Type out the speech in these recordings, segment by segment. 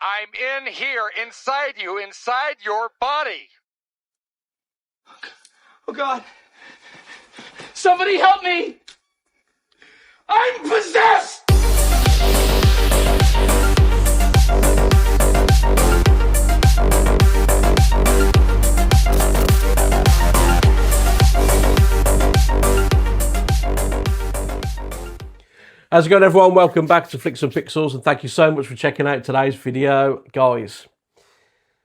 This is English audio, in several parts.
I'm in here, inside you, inside your body. Oh God. Somebody help me! I'm possessed! How's it going, everyone? Welcome back to Flicks and Pixels, and thank you so much for checking out today's video. Guys,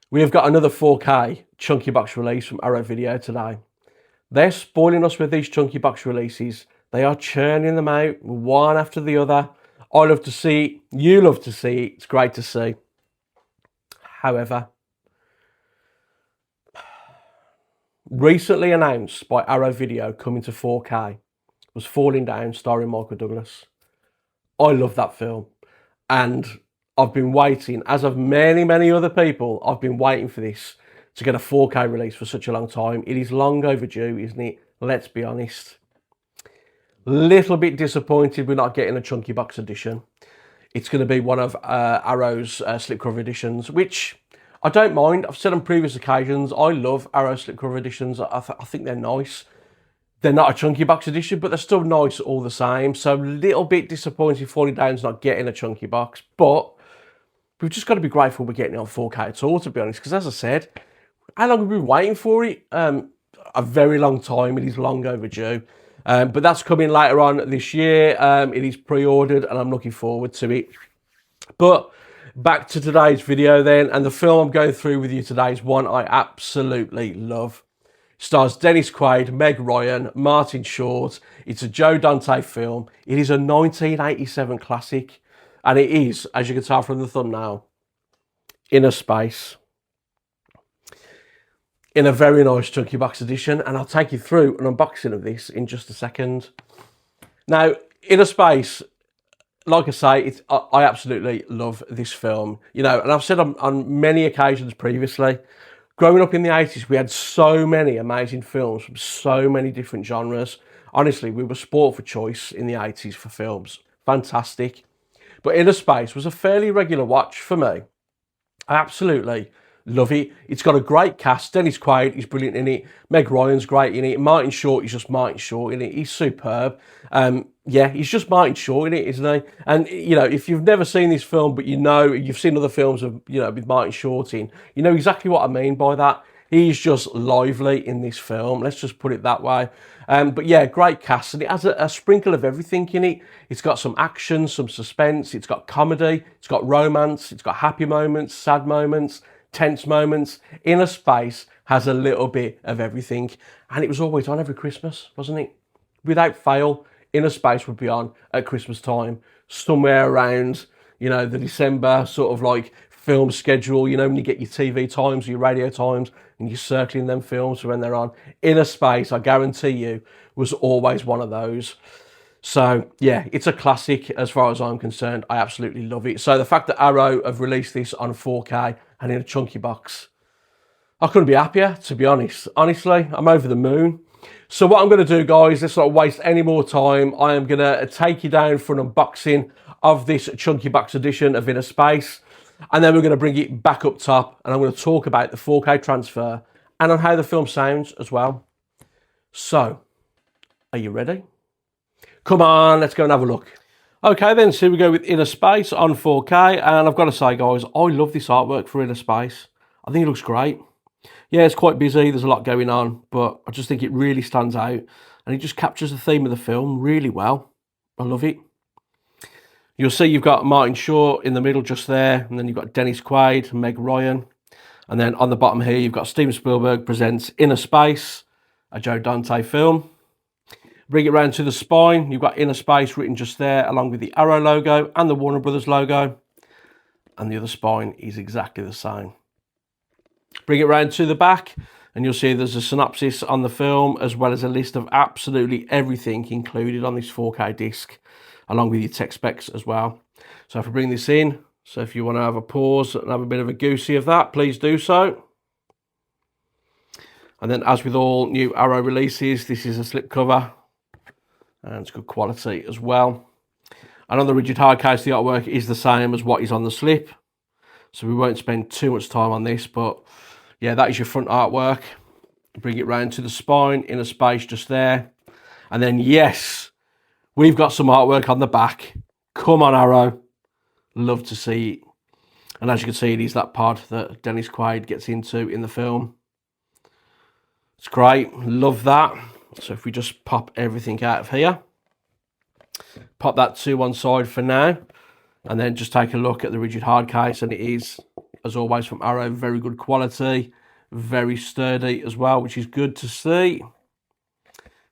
we have got another 4K chunky box release from Arrow Video today. They're spoiling us with these chunky box releases. They are churning them out one after the other. I love to see it. You love to see it. It's great to see. However, recently announced by Arrow Video coming to 4K was Falling Down, starring Michael Douglas. I love that film, and I've been waiting, as have many other people, I've been waiting for this to get a 4K release for such a long time. It is long overdue, isn't it? Let's be honest. Little bit disappointed we're not getting a chunky box edition. It's going to be one of Arrow's slipcover editions, which I don't mind. I've said on previous occasions, I love Arrow slipcover editions. I think they're nice. They're not a chunky box edition, but they're still nice all the same. So a little bit disappointed Falling Down's not getting a chunky box, but we've just got to be grateful we're getting it on 4K at all, to be honest, because as I said, how long have we been waiting for it? A very long time. It is long overdue. But that's coming later on this year. It is pre-ordered, and I'm looking forward to it. But back to today's video then, and the film I'm going through with you today is one I absolutely love. Stars Dennis Quaid, Meg Ryan, Martin Short. It's a Joe Dante film. It is a 1987 classic, and it is, as you can tell from the thumbnail, Innerspace, in a very nice chunky box edition, and I'll take you through an unboxing of this in just a second. Now, Innerspace, like I say, I absolutely love this film. You know, and I've said on many occasions previously, growing up in the 80s, we had so many amazing films from so many different genres. Honestly, we were sport for choice in the 80s for films. Fantastic. But Innerspace was a fairly regular watch for me. I absolutely love it. It's got a great cast. Dennis Quaid is brilliant in it. Meg Ryan's great in it. Martin Short is just Martin Short in it. He's superb. Yeah, he's just Martin Short in it, isn't he? And, you know, if you've never seen this film, but you know, you've seen other films of, you know, with Martin Short in, you know exactly what I mean by that. He's just lively in this film. Let's just put it that way. But yeah, great cast. And it has a sprinkle of everything in it. It's got some action, some suspense. It's got comedy. It's got romance. It's got happy moments, sad moments, tense moments. Innerspace has a little bit of everything. And it was always on every Christmas, wasn't it? Without fail, Innerspace would be on at Christmas time, somewhere around, you know, the December sort of like film schedule, you know, when you get your TV times or your radio times and you're circling them films when they're on. Innerspace, I guarantee you, was always one of those. So yeah, it's a classic as far as I'm concerned. I absolutely love it. So the fact that Arrow have released this on 4K and in a chunky box, I couldn't be happier, to be honest. Honestly, I'm over the moon. So what I'm going to do, guys, let's not waste any more time. I am going to take you down for an unboxing of this chunky box edition of Innerspace. And then we're going to bring it back up top. And I'm going to talk about the 4K transfer and on how the film sounds as well. So, are you ready? Come on, let's go and have a look. Okay then, so here we go with Innerspace on 4K. And I've got to say, guys, I love this artwork for Innerspace. I think it looks great. Yeah, it's quite busy, there's a lot going on, but I just think it really stands out and it just captures the theme of the film really well. I love it. You'll see you've got Martin Short in the middle just there, and then you've got Dennis Quaid and Meg Ryan. And then on the bottom here, you've got Steven Spielberg presents Innerspace, a Joe Dante film. Bring it round to the spine, you've got Innerspace written just there, along with the Arrow logo and the Warner Brothers logo. And the other spine is exactly the same. Bring it round to the back and you'll see there's a synopsis on the film as well as a list of absolutely everything included on this 4K disc, along with your tech specs as well. So if I bring this in, so if you want to have a pause and have a bit of a goosey of that, please do so. And then as with all new Arrow releases, this is a slipcover and it's good quality as well. And on the rigid hard case, the artwork is the same as what is on the slip. so we won't spend too much time on this, but yeah, that is your front artwork. Bring it round to the spine, Innerspace just there. And then, yes, we've got some artwork on the back. Come on, Arrow. Love to see it. And as you can see, it is that pod that Dennis Quaid gets into in the film. It's great. Love that. So if we just pop everything out of here, pop that to one side for now, and then just take a look at the rigid hard case. And it is, as always, from Arrow, very good quality. Very sturdy as well, which is good to see.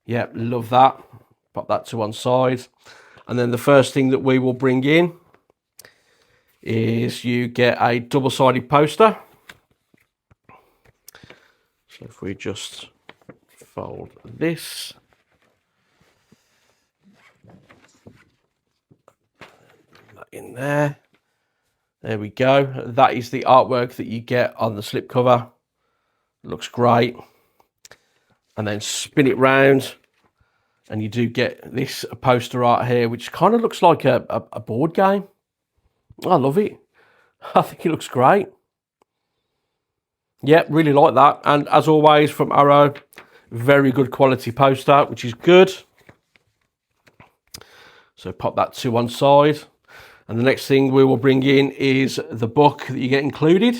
Yeah, love that. Pop that to one side. And then the first thing that we will bring in is you get a double-sided poster. So if we just fold this. Bring that in there. There we go. That is the artwork that you get on the slipcover. Looks great. And then spin it round, and you do get this poster art here, which kind of looks like a board game. I love it. I think it looks great. Yeah, really like that. And as always from Arrow, very good quality poster, which is good. So pop that to one side. And the next thing we will bring in is the book that you get included.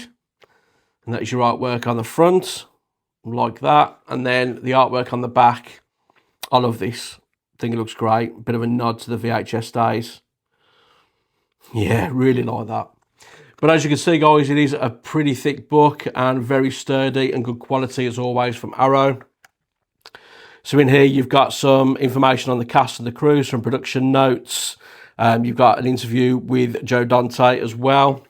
And that is your artwork on the front, like that. And then the artwork on the back. I love this. I think it looks great. Bit of a nod to the VHS days. Yeah, really like that. But as you can see, guys, it is a pretty thick book and very sturdy and good quality, as always, from Arrow. So in here, you've got some information on the cast and the crew, some production notes. You've got an interview with Joe Dante as well.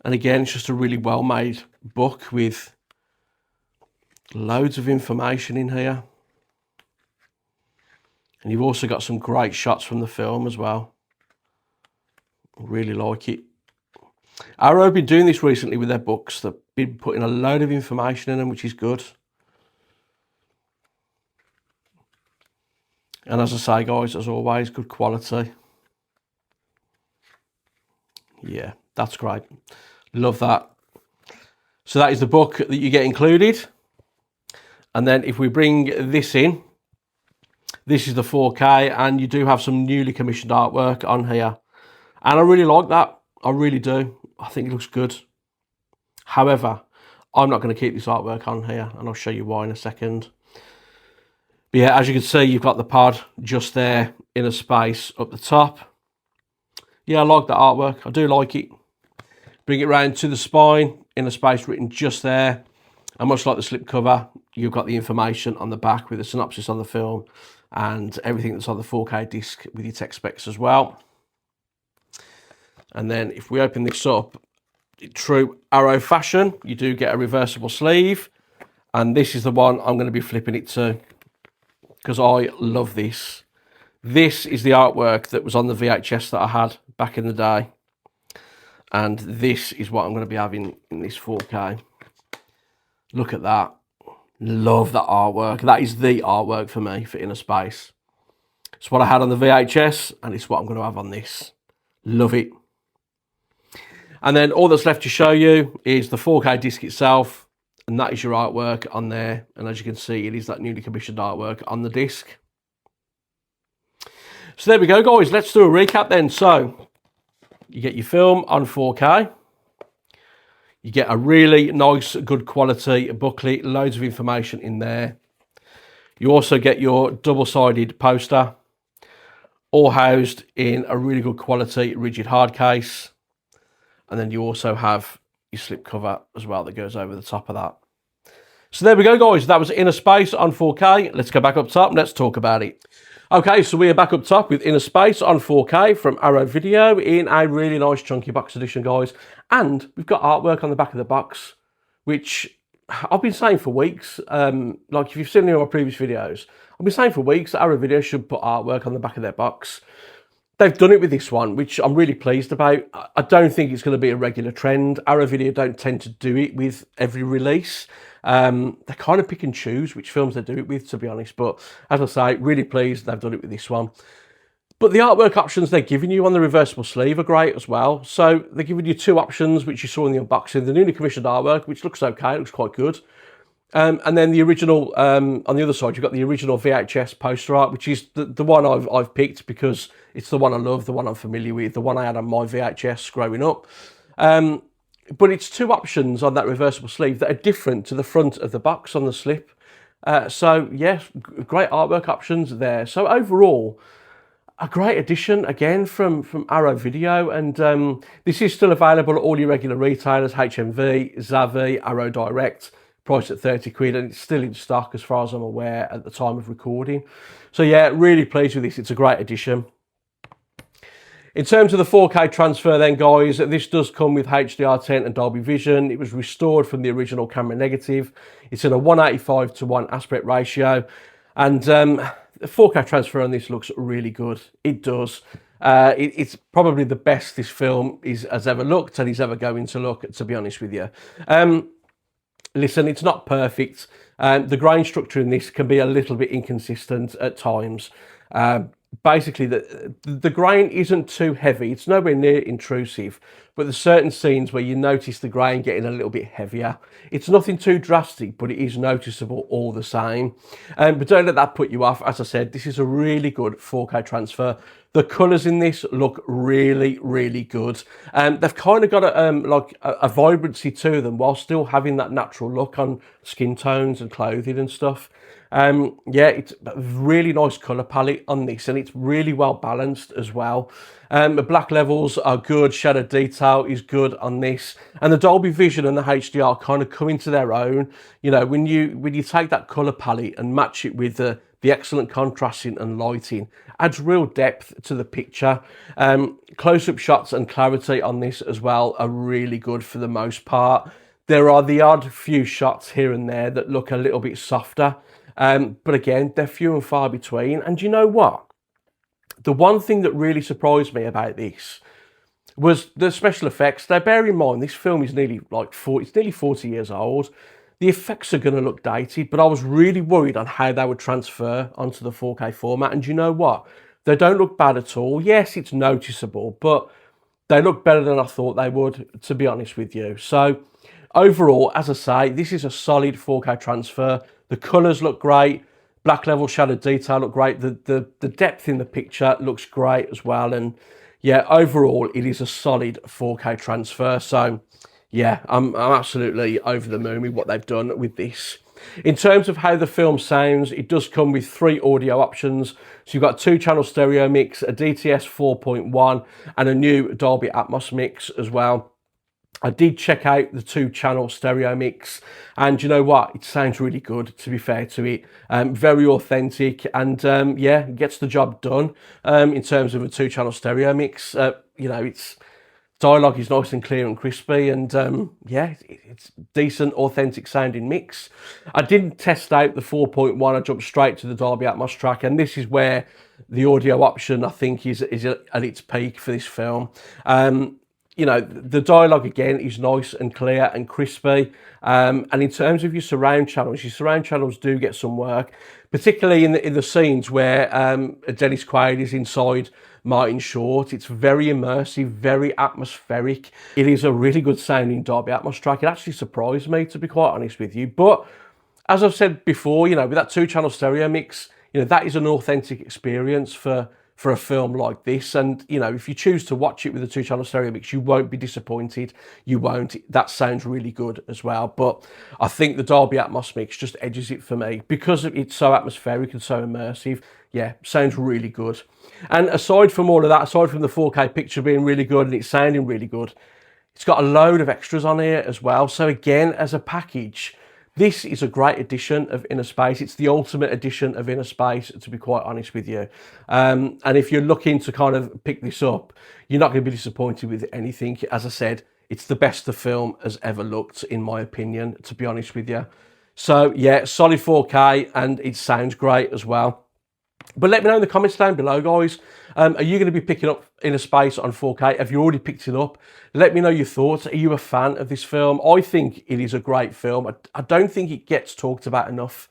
And again, it's just a really well-made book with loads of information in here. And you've also got some great shots from the film as well. Really like it. Arrow have been doing this recently with their books. They've been putting a load of information in them, which is good. And as I say, guys, as always, good quality. Yeah, that's great. Love that. So that is the book that you get included. And then if we bring this in, this is the 4K, and you do have some newly commissioned artwork on here. And I really like that. I really do. I think it looks good. However, I'm not going to keep this artwork on here, and I'll show you why in a second. But yeah, as you can see, you've got the pod just there, Innerspace up the top. Yeah, I like that artwork. I do like it. Bring it round to the spine, Innerspace written just there. And much like the slipcover, you've got the information on the back with a synopsis on the film and everything that's on the 4K disc with your tech specs as well. And then if we open this up, in true Arrow fashion, you do get a reversible sleeve. And this is the one I'm going to be flipping it to, because I love this. This is the artwork that was on the VHS that I had back in the day. And this is what I'm going to be having in this 4K. Look at that. Love that artwork. That is the artwork for me for Innerspace. It's what I had on the VHS, and it's what I'm going to have on this. Love it. And then all that's left to show you is the 4K disc itself, and that is your artwork on there. And as you can see, it is that newly commissioned artwork on the disc. So there we go, guys. Let's do a recap then. So you get your film on 4K. You get a really nice, good quality booklet, loads of information in there. You also get your double-sided poster, all housed in a really good quality rigid hard case. And then you also have your slipcover as well that goes over the top of that. So there we go, guys. That was Innerspace on 4K. Let's go back up top and let's talk about it. Okay, so we are back up top with Innerspace on 4K from Arrow Video in a really nice chunky box edition, guys. And we've got artwork on the back of the box, which I've been saying for weeks. Like if you've seen any of my previous videos, I've been saying for weeks that Arrow Video should put artwork on the back of their box. They've done it with this one, which I'm really pleased about. I don't think it's going to be a regular trend. Arrow Video don't tend to do it with every release. They kind of pick and choose which films they do it with, to be honest. But as I say, really pleased they've done it with this one. But the artwork options they're giving you on the reversible sleeve are great as well. So they're giving you two options, which you saw in the unboxing. The newly commissioned artwork, which looks okay, looks quite good. And then the original, on the other side, you've got the original VHS poster art, which is the one I've picked because it's the one I love, the one I'm familiar with, the one I had on my VHS growing up. But it's two options on that reversible sleeve that are different to the front of the box on the slip. So, yeah, great artwork options there. So overall, a great addition again from Arrow Video, and this is still available at all your regular retailers: HMV, Zavvi, Arrow Direct, priced at 30 quid, and it's still in stock as far as I'm aware at the time of recording. So yeah, really pleased with this. It's a great addition. In terms of the 4K transfer then, guys, this does come with HDR10 and Dolby Vision. It was restored from the original camera negative. It's in a 185:1 aspect ratio, and the 4K transfer on this looks really good. It does. It's probably the best this film has ever looked and is ever going to look, to be honest with you. Listen, it's not perfect. The grain structure in this can be a little bit inconsistent at times. Basically, the grain isn't too heavy. It's nowhere near intrusive, but there's certain scenes where you notice the grain getting a little bit heavier. It's nothing too drastic, but it is noticeable all the same. But don't let that put you off. As I said, this is a really good 4K transfer. The colours in this look really, really good. They've kind of got a vibrancy to them while still having that natural look on skin tones and clothing and stuff. Yeah, it's a really nice colour palette on this, and it's really well balanced as well. The black levels are good, shadow detail is good on this, and the Dolby Vision and the HDR kind of come into their own. You know, when you take that colour palette and match it with the excellent contrasting and lighting, adds real depth to the picture. Close-up shots and clarity on this as well are really good for the most part. There are the odd few shots here and there that look a little bit softer. But again, they're few and far between. And you know what? The one thing that really surprised me about this was the special effects. Now, bear in mind, this film is nearly 40 years old. The effects are going to look dated, but I was really worried on how they would transfer onto the 4K format. And you know what? They don't look bad at all. Yes, it's noticeable, but they look better than I thought they would, to be honest with you. So overall, as I say, this is a solid 4K transfer. The colours look great. Black level shadow detail look great. The depth in the picture looks great as well. And yeah, overall, it is a solid 4K transfer. So yeah, I'm absolutely over the moon with what they've done with this. In terms of how the film sounds, it does come with 3 audio options. So you've got 2-channel stereo mix, a DTS 4.1, and a new Dolby Atmos mix as well. I did check out the 2-channel stereo mix, and you know what? It sounds really good, to be fair to it. Very authentic, and yeah, gets the job done in terms of a 2-channel stereo mix. You know, it's dialogue is nice and clear and crispy, and yeah, it's decent, authentic sounding mix. I didn't test out the 4.1. I jumped straight to the Dolby Atmos track, and this is where the audio option, I think, is at its peak for this film. You know, the dialogue again is nice and clear and crispy. And in terms of your surround channels do get some work, particularly in the scenes where Dennis Quaid is inside Martin Short. It's very immersive, very atmospheric. It is a really good sounding Dolby Atmos track. It actually surprised me, to be quite honest with you. But as I've said before, you know, with that 2-channel stereo mix, you know, that is an authentic experience for a film like this. And you know, if you choose to watch it with a 2-channel stereo mix, you won't be disappointed. You won't. That sounds really good as well. But I think the Dolby Atmos mix just edges it for me because it's so atmospheric and so immersive. Yeah, sounds really good. And aside from all of that, aside from the 4K picture being really good and it sounding really good, it's got a load of extras on here as well. So again, as a package, this is a great edition of Innerspace. It's the ultimate edition of Innerspace, to be quite honest with you. And if you're looking to kind of pick this up, you're not going to be disappointed with anything. As I said, it's the best the film has ever looked, in my opinion, to be honest with you. So yeah, solid 4K, and it sounds great as well. But let me know in the comments down below, guys. Are you going to be picking up Innerspace on 4K? Have you already picked it up? Let me know your thoughts. Are you a fan of this film? I think it is a great film. I don't think it gets talked about enough,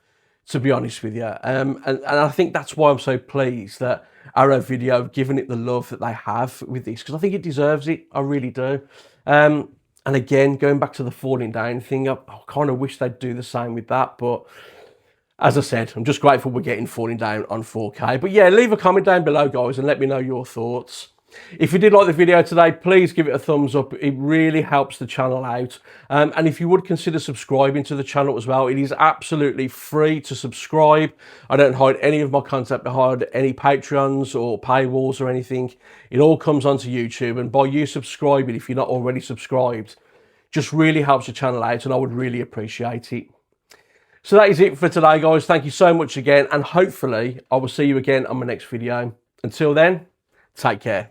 to be honest with you. And I think that's why I'm so pleased that Arrow Video have given it the love that they have with this, because I think it deserves it. I really do. And again, going back to the falling down thing, I kind of wish they'd do the same with that. But as I said, I'm just grateful we're getting falling down on 4K. But yeah, leave a comment down below, guys, and let me know your thoughts. If you did like the video today, please give it a thumbs up. It really helps the channel out. And if you would consider subscribing to the channel as well, it is absolutely free to subscribe. I don't hide any of my content behind any Patreons or paywalls or anything. It all comes onto YouTube. And by you subscribing, if you're not already subscribed, just really helps the channel out, and I would really appreciate it. So that is it for today, guys. Thank you so much again. And hopefully I will see you again on my next video. Until then, take care.